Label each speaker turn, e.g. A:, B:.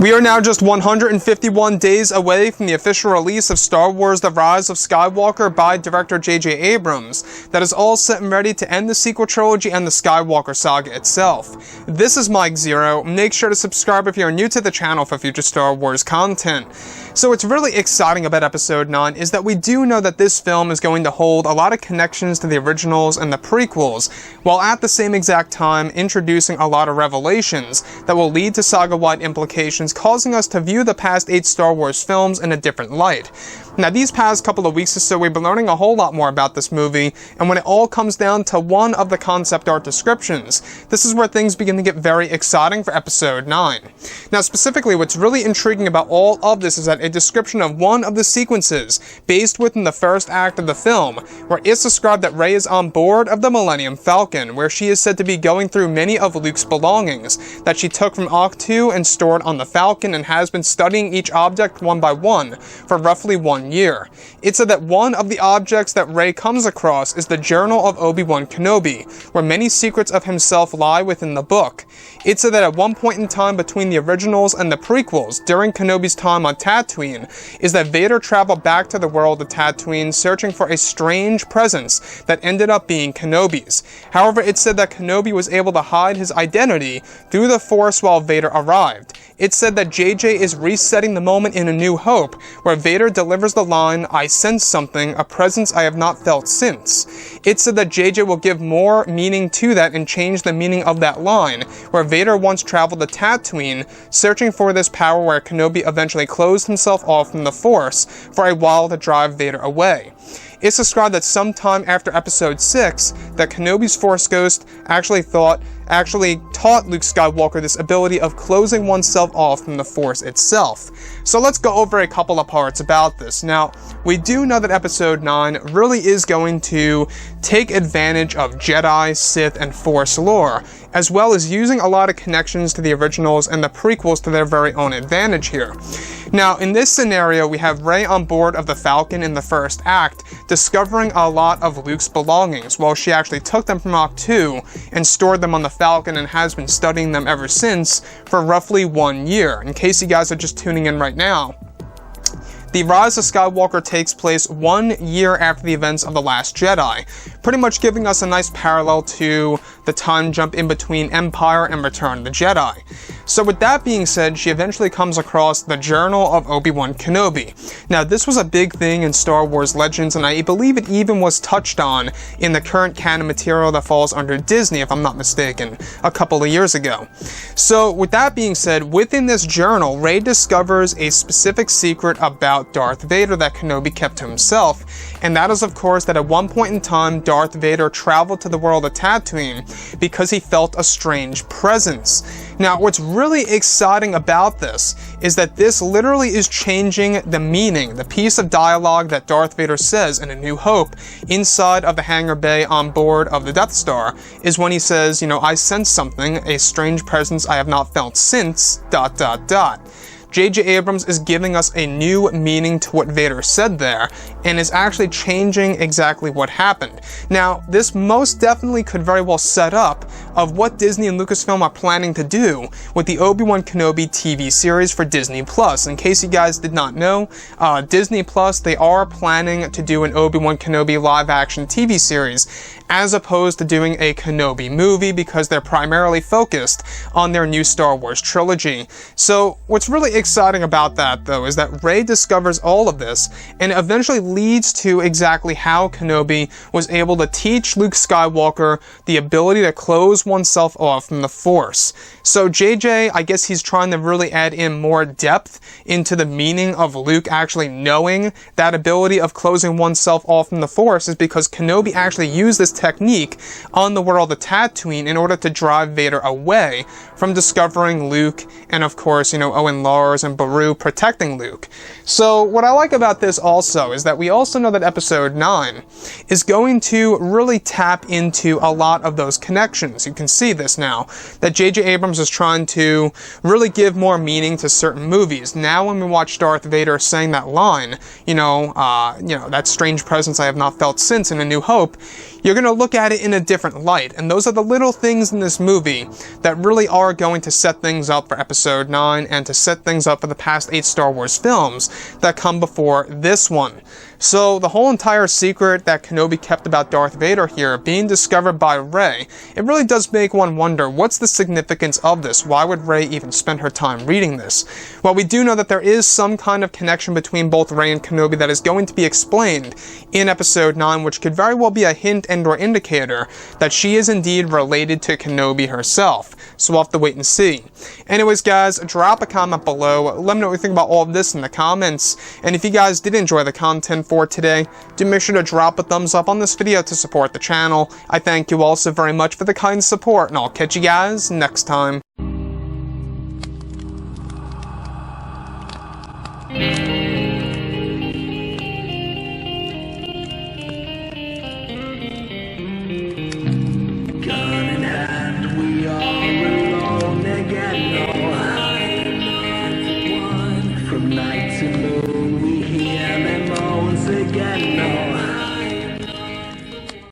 A: We are now just 151 days away from the official release of Star Wars The Rise of Skywalker by director J.J. Abrams. That is all set and ready to end the sequel trilogy and the Skywalker saga itself. This is Mike Zero. Make sure to subscribe if you are new to the channel for future Star Wars content. So what's really exciting about Episode 9 is that we do know that this film is going to hold a lot of connections to the originals and the prequels, while at the same exact time introducing a lot of revelations that will lead to saga-wide implications, causing us to view the past 8 Star Wars films in a different light. Now, these past couple of weeks or so, we've been learning a whole lot more about this movie, and when it all comes down to one of the concept art descriptions, this is where things begin to get very exciting for Episode 9. Now, specifically, what's really intriguing about all of this is that a description of one of the sequences, based within the first act of the film, where it's described that Rey is on board of the Millennium Falcon, where she is said to be going through many of Luke's belongings that she took from Ahch-To and stored on the Falcon, and has been studying each object one by one for roughly 1 year. It said that one of the objects that Rey comes across is the Journal of Obi-Wan Kenobi, where many secrets of himself lie within the book. It said that at one point in time between the originals and the prequels, during Kenobi's time on Tatooine, is that Vader traveled back to the world of Tatooine searching for a strange presence that ended up being Kenobis. However, it said that Kenobi was able to hide his identity through the Force while Vader arrived. It said that JJ is resetting the moment in A New Hope, where Vader delivers the line, "I sense something, a presence I have not felt since." It said that JJ will give more meaning to that and change the meaning of that line, where Vader once traveled to Tatooine, searching for this power where Kenobi eventually closed himself off from the Force for a while to drive Vader away. It's described that sometime after Episode 6, that Kenobi's Force Ghost actually taught Luke Skywalker this ability of closing oneself off from the Force itself. So let's go over a couple of parts about this. Now, we do know that Episode 9 really is going to take advantage of Jedi, Sith, and Force lore, as well as using a lot of connections to the originals and the prequels to their very own advantage here. Now, in this scenario, we have Rey on board of the Falcon in the first act, discovering a lot of Luke's belongings, while she actually took them from Ahch-To and stored them on the Falcon and has been studying them ever since for roughly 1 year. In case you guys are just tuning in right now, The Rise of Skywalker takes place 1 year after the events of The Last Jedi, pretty much giving us a nice parallel to the time jump in between Empire and Return of the Jedi. So with that being said, she eventually comes across the Journal of Obi-Wan Kenobi. Now, this was a big thing in Star Wars Legends, and I believe it even was touched on in the current canon material that falls under Disney, if I'm not mistaken, a couple of years ago. So with that being said, within this journal, Rey discovers a specific secret about Darth Vader that Kenobi kept to himself, and that is, of course, that at one point in time, Darth Vader traveled to the world of Tatooine because he felt a strange presence. Now, what's really exciting about this is that this literally is changing the meaning. The piece of dialogue that Darth Vader says in A New Hope inside of the hangar bay on board of the Death Star is when he says, "I sense something, a strange presence I have not felt since, ... J.J. Abrams is giving us a new meaning to what Vader said there, and is actually changing exactly what happened. Now, this most definitely could very well set up of what Disney and Lucasfilm are planning to do with the Obi-Wan Kenobi TV series for Disney+. In case you guys did not know, Disney+, they are planning to do an Obi-Wan Kenobi live-action TV series, as opposed to doing a Kenobi movie, because they're primarily focused on their new Star Wars trilogy. So, what's really exciting about that, though, is that Rey discovers all of this, and it eventually leads to exactly how Kenobi was able to teach Luke Skywalker the ability to close oneself off from the Force. So JJ, I guess he's trying to really add in more depth into the meaning of Luke actually knowing that ability of closing oneself off from the Force, is because Kenobi actually used this technique on the world of Tatooine in order to drive Vader away from discovering Luke, and of course, Owen Lars and Beru protecting Luke. So what I like about this also is that we also know that Episode 9 is going to really tap into a lot of those connections. You can see this now, that J.J. Abrams is trying to really give more meaning to certain movies. Now when we watch Darth Vader saying that line, that strange presence I have not felt since in A New Hope, you're going to look at it in a different light. And those are the little things in this movie that really are going to set things up for Episode 9 and to set things brings up for the past 8 Star Wars films that come before this one. So the whole entire secret that Kenobi kept about Darth Vader here being discovered by Rey, it really does make one wonder, what's the significance of this? Why would Rey even spend her time reading this? Well, we do know that there is some kind of connection between both Rey and Kenobi that is going to be explained in Episode 9, which could very well be a hint and or indicator that she is indeed related to Kenobi herself. So we'll have to wait and see. Anyways, guys, drop a comment below. Let me know what you think about all of this in the comments. And if you guys did enjoy the content for today, do make sure to drop a thumbs up on this video to support the channel. I thank you all so very much for the kind support, and I'll catch you guys next time.
B: Gun in hand, we are alone again. No, I'm not the one from night to moon.